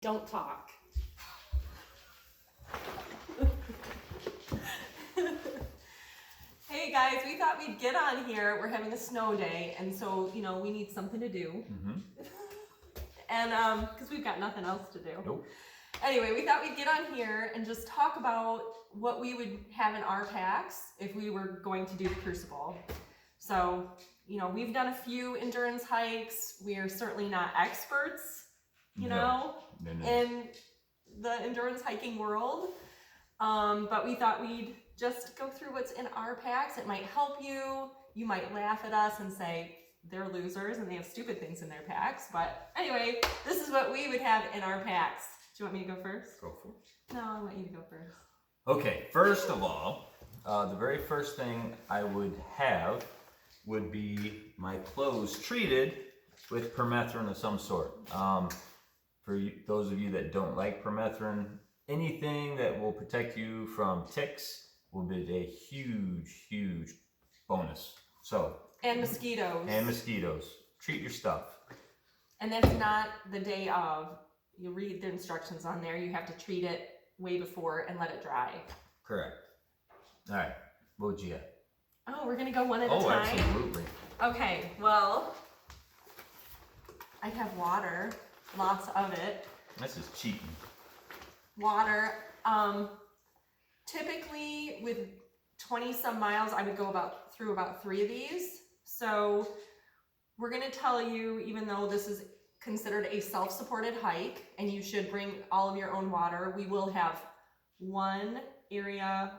Don't talk. Hey guys, we thought we'd get on here. We're having a snow day, and so, we need something to do. And, because we've got nothing else to do. Nope. Anyway, we thought we'd get on here and just talk about what we would have in our packs if we were going to do the Crucible. So, we've done a few endurance hikes. We are certainly not experts, No. in the endurance hiking world. But we thought we'd just go through what's in our packs. It might help you. You might laugh at us and say they're losers and they have stupid things in their packs. But anyway, this is what we would have in our packs. Do you want me to go first? Go for it. No, I want you to go first. Okay, first of all, the very first thing I would have would be my clothes treated with permethrin of some sort. For those of you that don't like permethrin, anything that will protect you from ticks will be a huge, huge bonus. So. And mosquitoes. And mosquitoes. Treat your stuff. And that's not the day of. You read the instructions on there. You have to treat it way before and let it dry. Correct. All right. What would you have? Oh, we're going to go one at a time? Oh, absolutely. Okay, well, I have water. Lots of it. This is cheating. Water. Typically with 20 some miles, I would go through about 3 of these. So we're going to tell you, even though this is considered a self-supported hike and you should bring all of your own water, we will have one area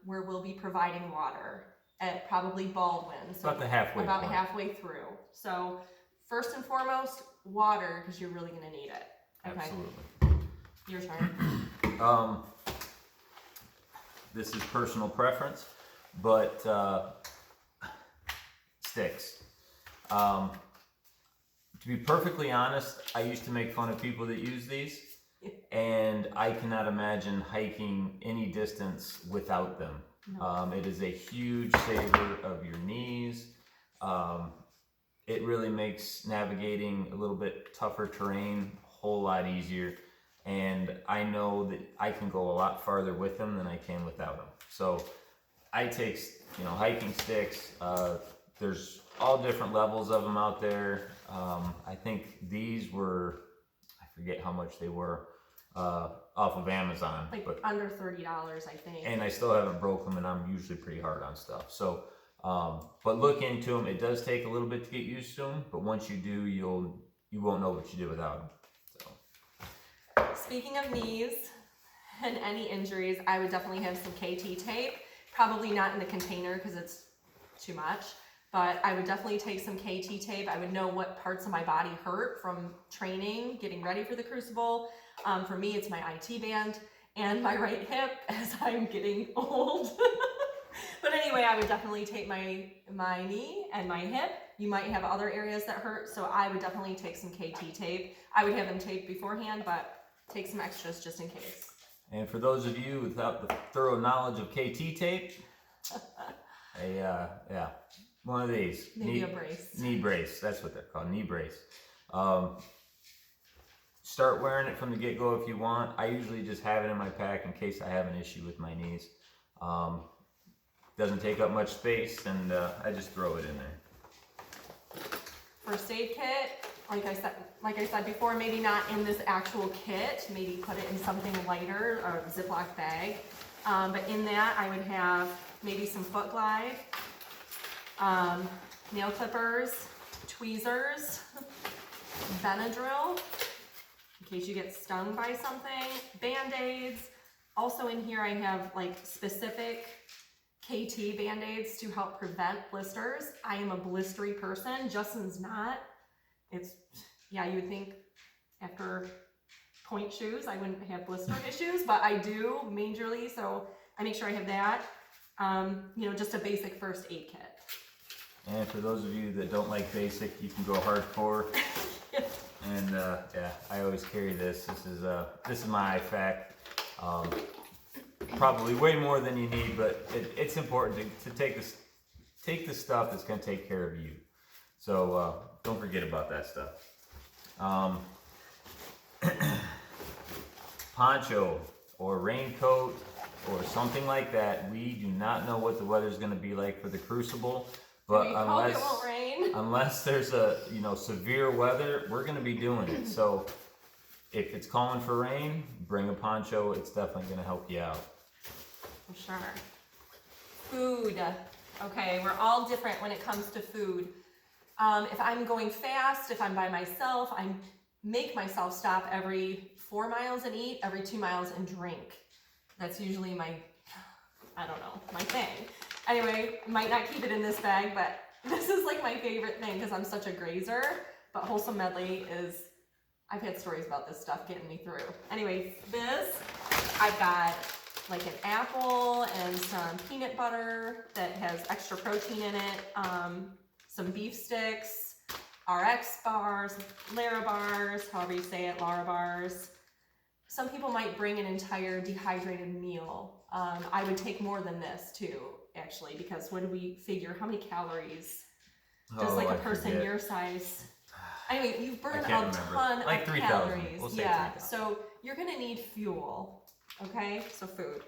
where we'll be providing water at probably Baldwin. So about the halfway About point. halfway through. So first and foremost, water, because you're really going to need it. Okay. Absolutely. Your turn. This is personal preference, but sticks. To be perfectly honest, I used to make fun of people that use these, and I cannot imagine hiking any distance without them. No. It is a huge saver of your knees. It really makes navigating a little bit tougher terrain a whole lot easier. And I know that I can go a lot farther with them than I can without them. So I take, hiking sticks. There's all different levels of them out there. I think these were, I forget how much they were, off of Amazon. But under $30, I think. And I still haven't broke them, and I'm usually pretty hard on stuff. So, but look into them. It does take a little bit to get used to them, but once you do, you won't know what you do without them. Speaking of knees and any injuries, I would definitely have some KT tape. Probably not in the container because it's too much, but I would definitely take some KT tape. I would know what parts of my body hurt from training, getting ready for the Crucible. For me, it's my IT band and my right hip as I'm getting old. But anyway, I would definitely take my knee and my hip. You might have other areas that hurt, so I would definitely take some KT tape. I would have them taped beforehand, but take some extras just in case. And for those of you without the thorough knowledge of KT tape, one of these. Maybe a brace. Knee brace, that's what they're called, knee brace. Start wearing it from the get-go if you want. I usually just have it in my pack in case I have an issue with my knees. Doesn't take up much space, and I just throw it in there. First aid kit, like I said before, maybe not in this actual kit, maybe put it in something lighter or a Ziploc bag. But in that I would have maybe some Foot Glide, nail clippers, tweezers, Benadryl, in case you get stung by something, Band-Aids. Also in here I have specific KT Band-Aids to help prevent blisters. I am a blistery person. Justin's not. You would think after point shoes I wouldn't have blister issues, but I do majorly, so I make sure I have that. Just a basic first aid kit. And for those of you that don't like basic, you can go hardcore. And I always carry this. This is my IFAK. Probably way more than you need, but it's important to take the stuff that's going to take care of you. So don't forget about that stuff. poncho or raincoat or something like that. We do not know what the weather's going to be like for the Crucible, but We hope it won't rain. unless there's a severe weather, we're going to be doing it. So if it's calling for rain, bring a poncho. It's definitely going to help you out. For sure. Food. Okay, we're all different when it comes to food. If I'm going fast, if I'm by myself, I make myself stop every 4 miles and eat, every 2 miles and drink. That's usually my thing. Anyway, might not keep it in this bag, but this is like my favorite thing because I'm such a grazer. But Wholesome Medley is, I've had stories about this stuff getting me through. Anyway, I've got like an apple and some peanut butter that has extra protein in it, some beef sticks, RX bars, Lara bars, however you say it, Lara bars. Some people might bring an entire dehydrated meal. I would take more than this too, actually, because what do we figure? How many calories does like a person your size? Anyway, you burn a ton like of 3,000. calories. We'll say yeah, 3,000. so you're gonna need fuel. Okay, so food.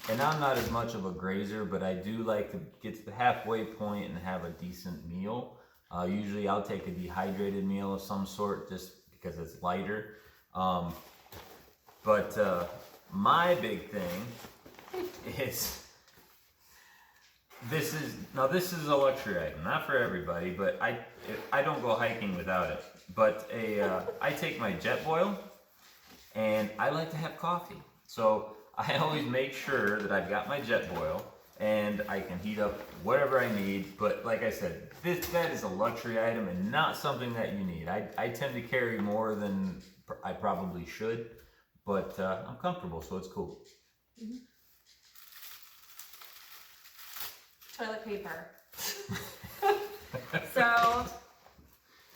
And I'm not as much of a grazer, but I do like to get to the halfway point and have a decent meal. Usually I'll take a dehydrated meal of some sort just because it's lighter. But my big thing is this is a luxury item, not for everybody, but I don't go hiking without it. But I take my Jetboil, and I like to have coffee. So I always make sure that I've got my Jetboil and I can heat up whatever I need. But like I said, that is a luxury item and not something that you need. I tend to carry more than I probably should, but I'm comfortable, so it's cool. Mm-hmm. Toilet paper. So,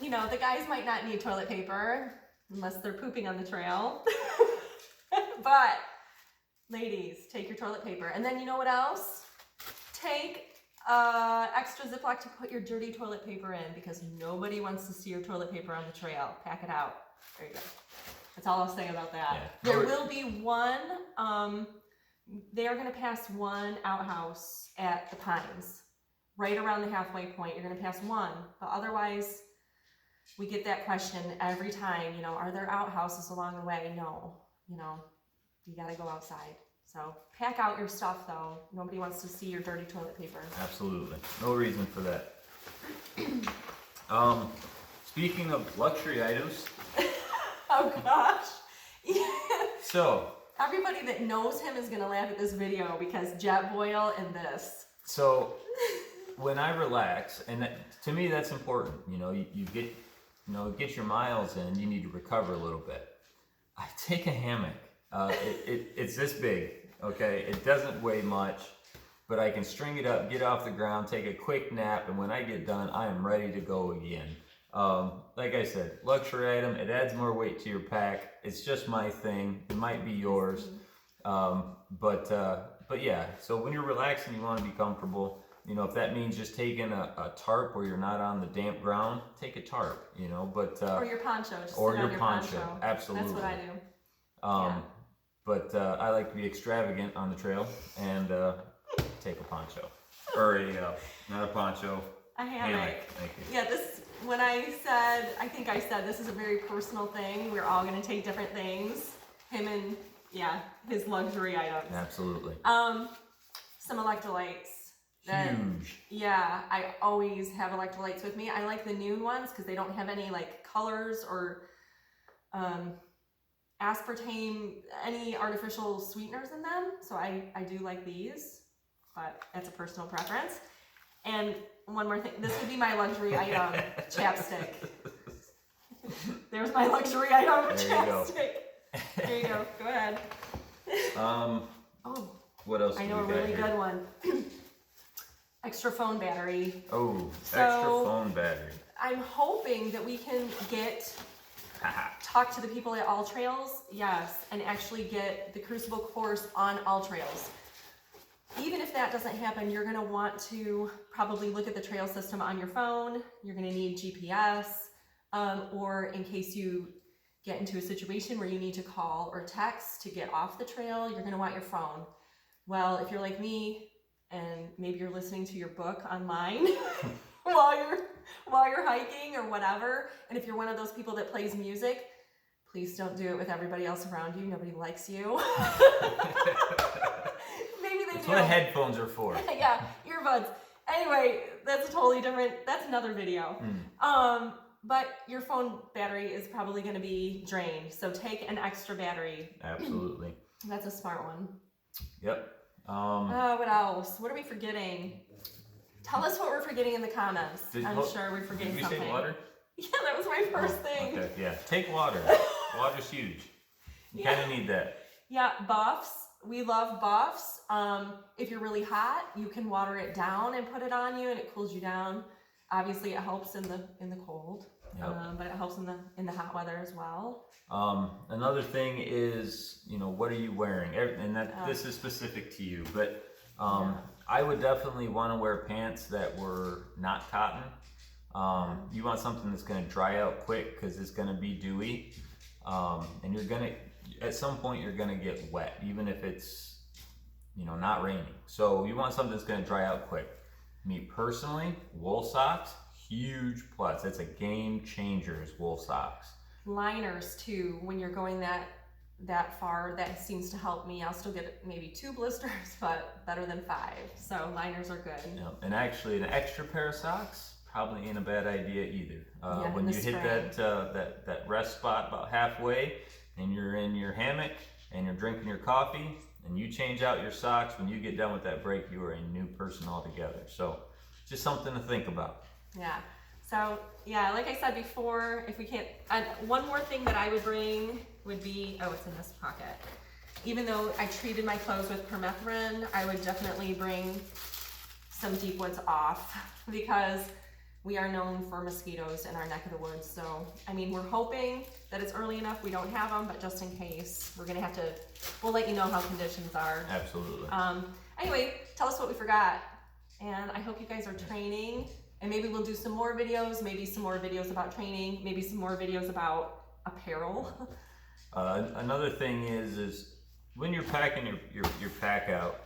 the guys might not need toilet paper unless they're pooping on the trail. But ladies, take your toilet paper. And then you know what else? Take extra Ziploc to put your dirty toilet paper in because nobody wants to see your toilet paper on the trail. Pack it out. There you go. That's all I'll say about that. Yeah. There will be one, they are going to pass one outhouse at the Pines. Right around the halfway point, you're going to pass one. But otherwise, we get that question every time, are there outhouses along the way? No, you got to go outside. So pack out your stuff though. Nobody wants to see your dirty toilet paper. Absolutely. No reason for that. Speaking of luxury items. Oh gosh. Yeah. So. Everybody that knows him is going to laugh at this video because Jetboil and this. So when I relax, and to me that's important, you get your miles in, you need to recover a little bit. I take a hammock. It's this big, okay? It doesn't weigh much, but I can string it up, get off the ground, take a quick nap, and when I get done, I am ready to go again. Like I said, luxury item, it adds more weight to your pack. It's just my thing. It might be yours. But yeah, so when you're relaxing, you want to be comfortable. If that means just taking a tarp where you're not on the damp ground, take a tarp, but... or your poncho. Just or sit your on poncho, absolutely. That's what I do. Yeah. But I like to be extravagant on the trail and take a poncho. Or not a poncho, a hammock. Thank you. Yeah, I think I said this is a very personal thing. We're all going to take different things. Him and, his luxury items. Absolutely. Some electrolytes. Huge. Yeah, I always have electrolytes with me. I like the Nuun ones because they don't have any colors or aspartame, any artificial sweeteners in them. So I do like these, but that's a personal preference. And one more thing, this would be my luxury item, chapstick. There's my luxury item, chapstick. There you go. Go ahead. What else? I know a really good one. Extra phone battery. Oh, extra phone battery. I'm hoping that we can talk to the people at All Trails, yes, and actually get the Crucible course on All Trails. Even if that doesn't happen, you're going to want to probably look at the trail system on your phone. You're going to need GPS, or in case you get into a situation where you need to call or text to get off the trail, you're gonna want your phone. Well, if you're like me and maybe you're listening to your book online while you're hiking or whatever, and if you're one of those people that plays music, please don't do it with everybody else around you. Nobody likes you. Maybe they That's do. what headphones are for. Yeah, earbuds. Anyway, that's another video. But your phone battery is probably going to be drained, so take an extra battery. Absolutely. That's a smart one. Yep. What else? What are we forgetting? Tell us what we're forgetting in the comments. I'm sure we're forgetting did we something. say water? Yeah, that was my first thing. Okay, yeah. Take water. Water's huge. You kind of need that. Yeah, buffs. We love buffs. If you're really hot, you can water it down and put it on you, and it cools you down. Obviously, it helps in the cold, but it helps in the hot weather as well. Another thing is, what are you wearing? And this is specific to you, but I would definitely want to wear pants that were not cotton. You want something that's going to dry out quick because it's going to be dewy, and at some point you're going to get wet, even if it's not raining. So you want something that's going to dry out quick. Me personally, wool socks, huge plus. That's a game changer, is wool socks. Liners too, when you're going that far, that seems to help me. I'll still get maybe 2 blisters, but better than 5. So liners are good. Yeah. And actually, an extra pair of socks probably ain't a bad idea either. When you hit that rest spot about halfway, and you're in your hammock and you're drinking your coffee, and you change out your socks, when you get done with that break, you are a new person altogether. So just something to think about. Yeah. So yeah, like I said before, if we can't, one more thing that I would bring would be, it's in this pocket. Even though I treated my clothes with permethrin, I would definitely bring some Deep Woods Off, because we are known for mosquitoes in our neck of the woods. So, we're hoping that it's early enough we don't have them, but just in case, we'll let you know how conditions are. Absolutely. Anyway, tell us what we forgot. And I hope you guys are training, and maybe we'll do some more videos, maybe some more videos about training, maybe some more videos about apparel. Another thing is when you're packing your pack out,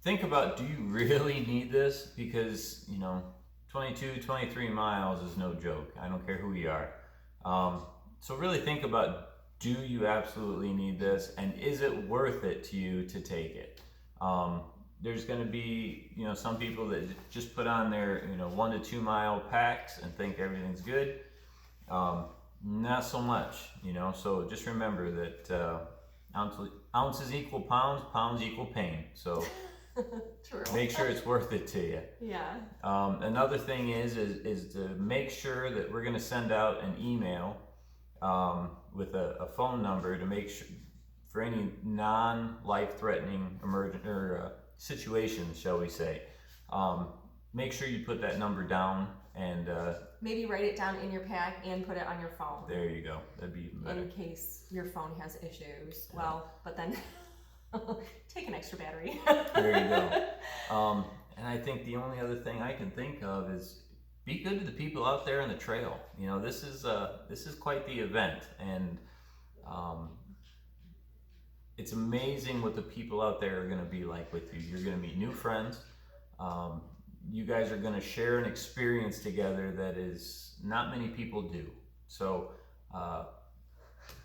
think about, do you really need this? Because, 22, 23 miles is no joke. I don't care who you are. So really think about, do you absolutely need this? And is it worth it to you to take it? There's going to be, some people that just put on their, 1 to 2 mile packs and think everything's good. Not so much, so just remember that ounces equal pounds, pounds equal pain. So True. make sure it's worth it to you. Yeah. Another thing is to make sure that we're going to send out an email with a phone number to make sure for any non-life-threatening emergent or situations, shall we say. Make sure you put that number down, and maybe write it down in your pack and put it on your phone. There you go. That'd be better. In case your phone has issues. Yeah. Well, but then take an extra battery. There you go. And I think the only other thing I can think of is be good to the people out there on the trail. This is quite the event, and it's amazing what the people out there are going to be like with you. You're going to meet new friends. You guys are going to share an experience together that is not many people do. So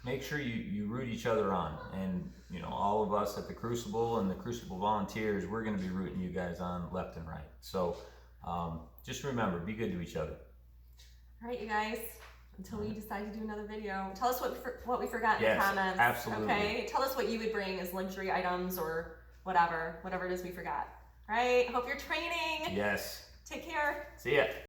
make sure you root each other on, and all of us at the Crucible and the Crucible volunteers, we're going to be rooting you guys on left and right. So just remember, be good to each other. All right, you guys. Until we decide to do another video, tell us what we forgot in the comments. Absolutely. Okay, tell us what you would bring as luxury items or whatever it is we forgot. All right. Hope you're training. Yes. Take care. See ya.